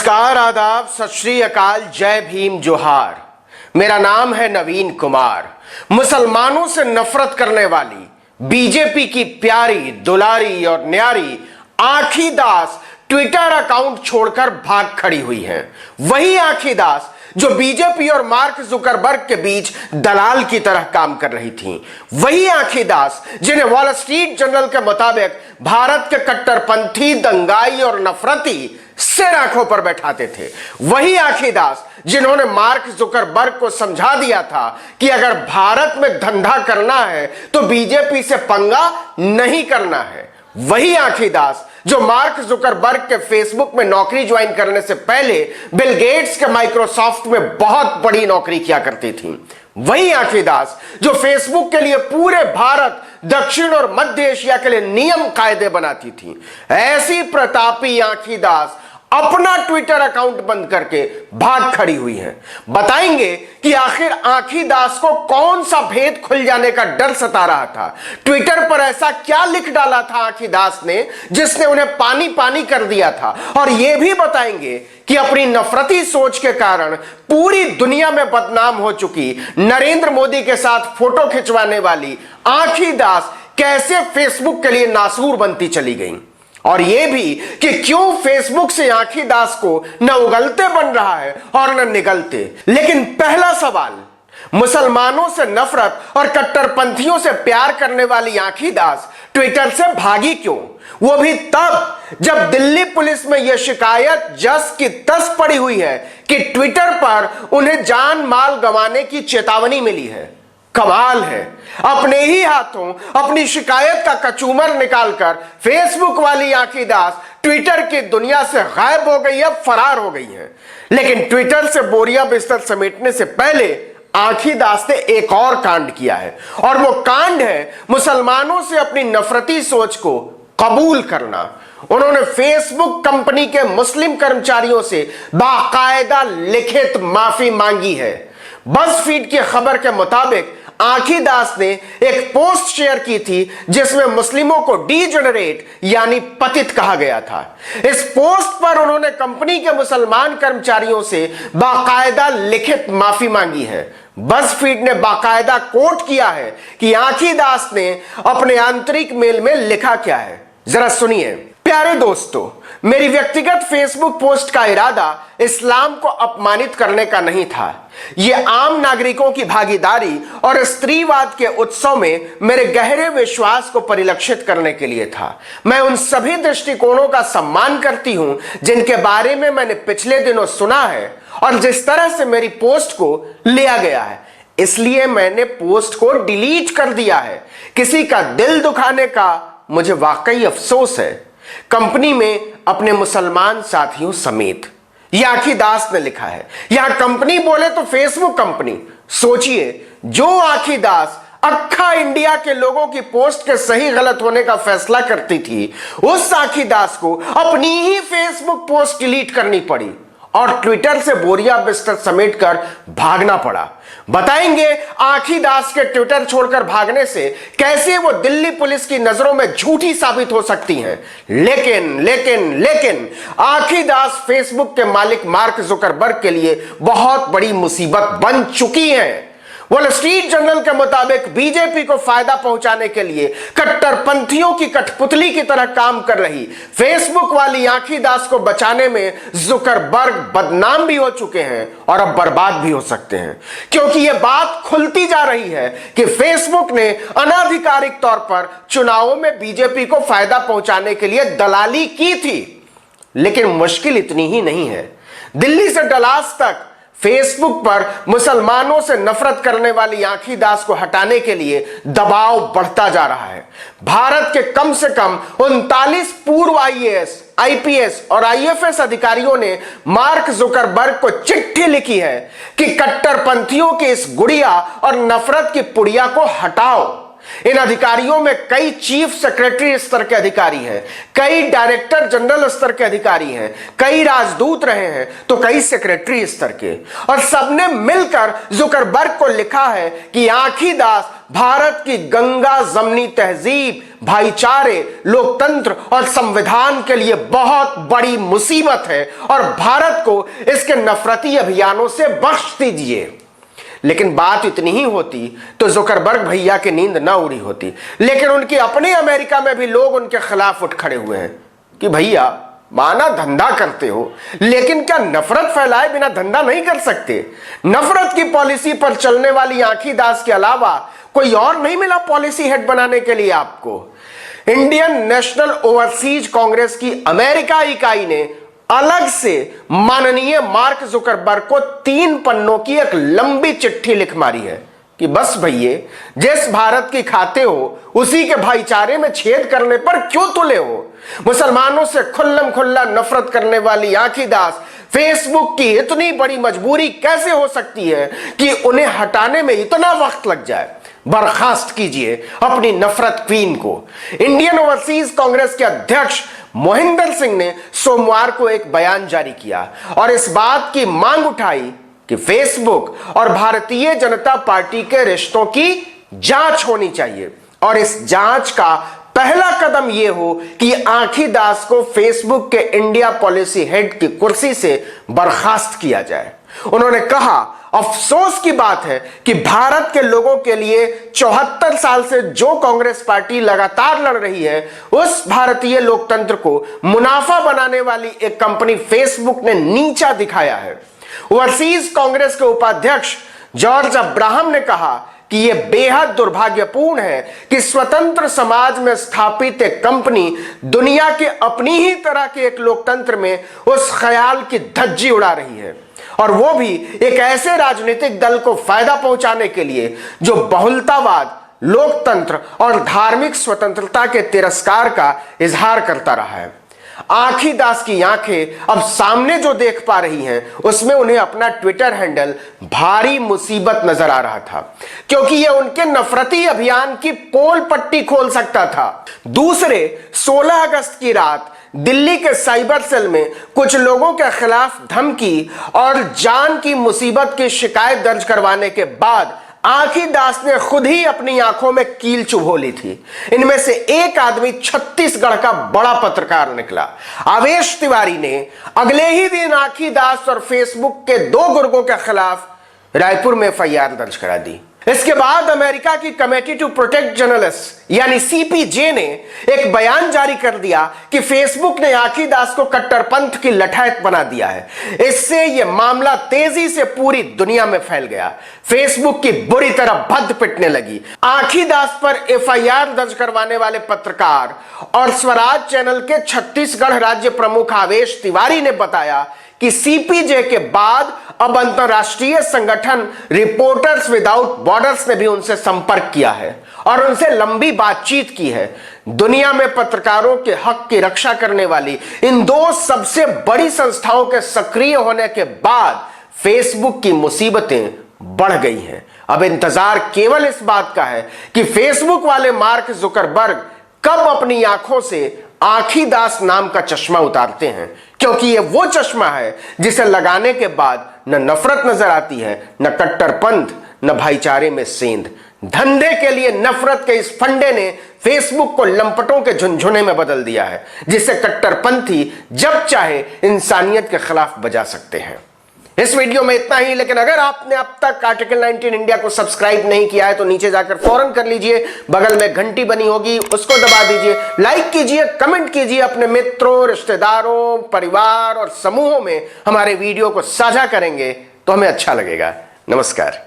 नमस्कार, आदाब, सत श्री अकाल, जय भीम, जोहार। मेरा नाम है नवीन कुमार। मुसलमानों से नफरत करने वाली बीजेपी की प्यारी, दुलारी और न्यारी आँखी दास ट्विटर अकाउंट छोड़कर भाग खड़ी हुई हैं। वही आँखी दास जो बीजेपी और मार्क जुकरबर्ग के बीच दलाल की तरह काम कर रही थी। वही आँखी दास जिन्हें वॉल स्ट्रीट जर्नल के मुताबिक भारत के कट्टरपंथी, दंगाई और नफरती सिर आंखों पर बैठाते थे। वही आँखी दास जिन्होंने मार्क जुकरबर्ग को समझा दिया था कि अगर भारत में धंधा करना है तो बीजेपी से पंगा नहीं करना है। वही आँखी दास जो मार्क जुकरबर्ग के फेसबुक में नौकरी ज्वाइन करने से पहले बिल गेट्स के माइक्रोसॉफ्ट में बहुत बड़ी नौकरी किया करती थी। वही आँखी दास जो फेसबुक के लिए पूरे भारत, दक्षिण और मध्य एशिया के लिए नियम कायदे बनाती थी। ऐसी प्रतापी आँखी दास अपना ट्विटर अकाउंट बंद करके भाग खड़ी हुई है। बताएंगे कि आखिर आँखी दास को कौन सा भेद खुल जाने का डर सता रहा था। ट्विटर पर ऐसा क्या लिख डाला था आँखी दास ने जिसने उन्हें पानी पानी कर दिया था। और यह भी बताएंगे कि अपनी नफरती सोच के कारण पूरी दुनिया में बदनाम हो चुकी नरेंद्र मोदी के साथ फोटो खिंचवाने वाली आँखी दास कैसे फेसबुक के लिए नासूर बनती चली गई। और यह भी कि क्यों फेसबुक से आँखी दास को न उगलते बन रहा है और न निगलते। लेकिन पहला सवाल, मुसलमानों से नफरत और कट्टरपंथियों से प्यार करने वाली आँखी दास ट्विटर से भागी क्यों? वो भी तब जब दिल्ली पुलिस में यह शिकायत जस की तस पड़ी हुई है कि ट्विटर पर उन्हें जान माल गंवाने की चेतावनी मिली है। कमाल है, अपने ही हाथों अपनी शिकायत का कचूमर निकालकर फेसबुक वाली आँखी दास ट्विटर की दुनिया से गायब हो गई है, फरार हो गई है। लेकिन ट्विटर से बोरिया बिस्तर समेटने से पहले आँखी दास ने एक और कांड किया है, और वो कांड है मुसलमानों से अपनी नफरती सोच को कबूल करना। उन्होंने फेसबुक कंपनी के मुस्लिम कर्मचारियों से बाकायदा लिखित माफी मांगी है। बज़फीड की खबर के मुताबिक आँखी दास ने एक पोस्ट शेयर की थी जिसमें मुस्लिमों को डीजेनरेट यानी पतित कहा गया था। इस पोस्ट पर उन्होंने कंपनी के मुसलमान कर्मचारियों से बाकायदा लिखित माफी मांगी है। बज़फीड ने बाकायदा कोट किया है कि आँखी दास ने अपने आंतरिक मेल में लिखा क्या है, जरा सुनिए। प्यारे दोस्तों, मेरी व्यक्तिगत फेसबुक पोस्ट का इरादा इस्लाम को अपमानित करने का नहीं था। यह आम नागरिकों की भागीदारी और स्त्रीवाद के उत्सव में मेरे गहरे विश्वास को परिलक्षित करने के लिए था। मैं उन सभी दृष्टिकोणों का सम्मान करती हूं जिनके बारे में मैंने पिछले दिनों सुना है और जिस तरह से मेरी पोस्ट को लिया गया है, इसलिए मैंने पोस्ट को डिलीट कर दिया है। किसी का दिल दुखाने का मुझे वाकई अफसोस है। कंपनी में अपने मुसलमान साथियों समेत, यह आँखी दास ने लिखा है। यहां कंपनी बोले तो फेसबुक कंपनी। सोचिए, जो आँखी दास अक्खा इंडिया के लोगों की पोस्ट के सही गलत होने का फैसला करती थी, उस आँखी दास को अपनी ही फेसबुक पोस्ट डिलीट करनी पड़ी और ट्विटर से बोरिया बिस्तर समेटकर भागना पड़ा। बताएंगे आँखी दास के ट्विटर छोड़कर भागने से कैसे वो दिल्ली पुलिस की नजरों में झूठी साबित हो सकती हैं। लेकिन आँखी दास फेसबुक के मालिक मार्क जुकरबर्ग के लिए बहुत बड़ी मुसीबत बन चुकी हैं। वॉल स्ट्रीट जर्नल के मुताबिक बीजेपी को फायदा पहुंचाने के लिए कट्टरपंथियों की कठपुतली की तरह काम कर रही फेसबुक वाली आँखी दास को बचाने में जुकरबर्ग बदनाम भी हो चुके हैं और अब बर्बाद भी हो सकते हैं, क्योंकि यह बात खुलती जा रही है कि फेसबुक ने अनाधिकारिक तौर पर चुनावों में बीजेपी को फायदा पहुंचाने के लिए दलाली की थी। लेकिन मुश्किल इतनी ही नहीं है। दिल्ली से डलास तक फेसबुक पर मुसलमानों से नफरत करने वाली आँखी दास को हटाने के लिए दबाव बढ़ता जा रहा है। भारत के कम से कम 39 पूर्व आईएएस, आईपीएस और आईएफएस अधिकारियों ने मार्क जुकरबर्ग को चिट्ठी लिखी है कि कट्टरपंथियों की इस गुड़िया और नफरत की पुड़िया को हटाओ। इन अधिकारियों में कई चीफ सेक्रेटरी स्तर के अधिकारी हैं, कई डायरेक्टर जनरल स्तर के अधिकारी हैं, कई राजदूत रहे हैं तो कई सेक्रेटरी स्तर के, और सबने मिलकर जुकरबर्ग को लिखा है कि आँखी दास भारत की गंगा जमनी तहजीब, भाईचारे, लोकतंत्र और संविधान के लिए बहुत बड़ी मुसीबत है और भारत को इसके नफरती अभियानों से बख्श दीजिए। लेकिन बात इतनी ही होती तो जुकरबर्ग भैया की नींद ना उड़ी होती। लेकिन उनके अपने अमेरिका में भी लोग उनके खिलाफ उठ खड़े हुए हैं कि भैया माना धंधा करते हो, लेकिन क्या नफरत फैलाए बिना धंधा नहीं कर सकते? नफरत की पॉलिसी पर चलने वाली आंखी दास के अलावा कोई और नहीं मिला पॉलिसी हेड बनाने के लिए आपको? इंडियन नेशनल ओवरसीज कांग्रेस की अमेरिका इकाई ने अलग से माननीय मार्क जुकरबर्ग को 3 पन्नों की एक लंबी चिट्ठी लिख मारी है कि बस भैया, जिस भारत की खाते हो उसी के भाईचारे में छेद करने पर क्यों तुले हो? मुसलमानों से खुल्लम खुल्ला नफरत करने वाली आंखी दास फेसबुक की इतनी बड़ी मजबूरी कैसे हो सकती है कि उन्हें हटाने में इतना वक्त लग जाए? बर्खास्त कीजिए अपनी नफरत क्वीन को। इंडियन ओवरसीज कांग्रेस के अध्यक्ष मोहिंदर सिंह ने सोमवार को एक बयान जारी किया और इस बात की मांग उठाई कि फेसबुक और भारतीय जनता पार्टी के रिश्तों की जांच होनी चाहिए और इस जांच का पहला कदम यह हो कि आंखी दास को फेसबुक के इंडिया पॉलिसी हेड की कुर्सी से बर्खास्त किया जाए। उन्होंने कहा, अफसोस की बात है कि भारत के लोगों के लिए 74 साल से जो कांग्रेस पार्टी लगातार लड़ रही है, उस भारतीय लोकतंत्र को मुनाफा बनाने वाली एक कंपनी फेसबुक ने नीचा दिखाया है। ओवरसीज कांग्रेस के उपाध्यक्ष जॉर्ज अब्राहम ने कहा कि यह बेहद दुर्भाग्यपूर्ण है कि स्वतंत्र समाज में स्थापित एक कंपनी दुनिया के अपनी ही तरह के एक लोकतंत्र में उस ख्याल की धज्जी उड़ा रही है, और वो भी एक ऐसे राजनीतिक दल को फायदा पहुंचाने के लिए जो बहुलतावाद, लोकतंत्र और धार्मिक स्वतंत्रता के तिरस्कार का इजहार करता रहा है। आंखी दास की आंखें अब सामने जो देख पा रही हैं, उसमें उन्हें अपना ट्विटर हैंडल भारी मुसीबत नजर आ रहा था, क्योंकि यह उनके नफरती अभियान की पोल पट्टी खोल सकता था। दूसरे 16 अगस्त की रात दिल्ली के साइबर सेल में कुछ लोगों के खिलाफ धमकी और जान की मुसीबत की शिकायत दर्ज करवाने के बाद आंखी दास ने खुद ही अपनी आंखों में कील चुभो ली थी। इनमें से एक आदमी छत्तीसगढ़ का बड़ा पत्रकार निकला। आवेश तिवारी ने अगले ही दिन आंखी दास और फेसबुक के 2 गुर्गों के खिलाफ रायपुर में एफआईआर दर्ज करा दी। इसके बाद अमेरिका की कमेटी टू प्रोटेक्ट जर्नलिस्ट यानी सीपीजे ने एक बयान जारी कर दिया कि फेसबुक ने आंखी दास को कट्टरपंथ की लठायत बना दिया है। इससे यह मामला तेजी से पूरी दुनिया में फैल गया। फेसबुक की बुरी तरह भद्द पिटने लगी। आंखी दास पर एफआईआर दर्ज करवाने वाले पत्रकार और स्वराज चैनल के छत्तीसगढ़ राज्य प्रमुख आवेश तिवारी ने बताया कि सीपीजे के बाद अब अंतरराष्ट्रीय संगठन रिपोर्टर्स विदाउट बॉर्डर्स ने भी उनसे संपर्क किया है और उनसे लंबी बातचीत की है। दुनिया में पत्रकारों के हक की रक्षा करने वाली इन 2 सबसे बड़ी संस्थाओं के सक्रिय होने के बाद फेसबुक की मुसीबतें बढ़ गई हैं। अब इंतजार केवल इस बात का है कि फेसबुक वाले मार्क जुकरबर्ग कब अपनी आंखों से आंखी दास नाम का चश्मा उतारते हैं, क्योंकि यह वो चश्मा है जिसे लगाने के बाद न नफरत नजर आती है, न कट्टरपंथ, न भाईचारे में सेंध। धंधे के लिए नफरत के इस फंडे ने फेसबुक को लंपटों के झुनझुने में बदल दिया है, जिसे कट्टरपंथी जब चाहे इंसानियत के खिलाफ बजा सकते हैं। इस वीडियो में इतना ही, लेकिन अगर आपने अब तक आर्टिकल 19 इंडिया को सब्सक्राइब नहीं किया है तो नीचे जाकर फौरन कर लीजिए। बगल में घंटी बनी होगी, उसको दबा दीजिए। लाइक कीजिए, कमेंट कीजिए, अपने मित्रों, रिश्तेदारों, परिवार और समूहों में हमारे वीडियो को साझा करेंगे तो हमें अच्छा लगेगा। नमस्कार।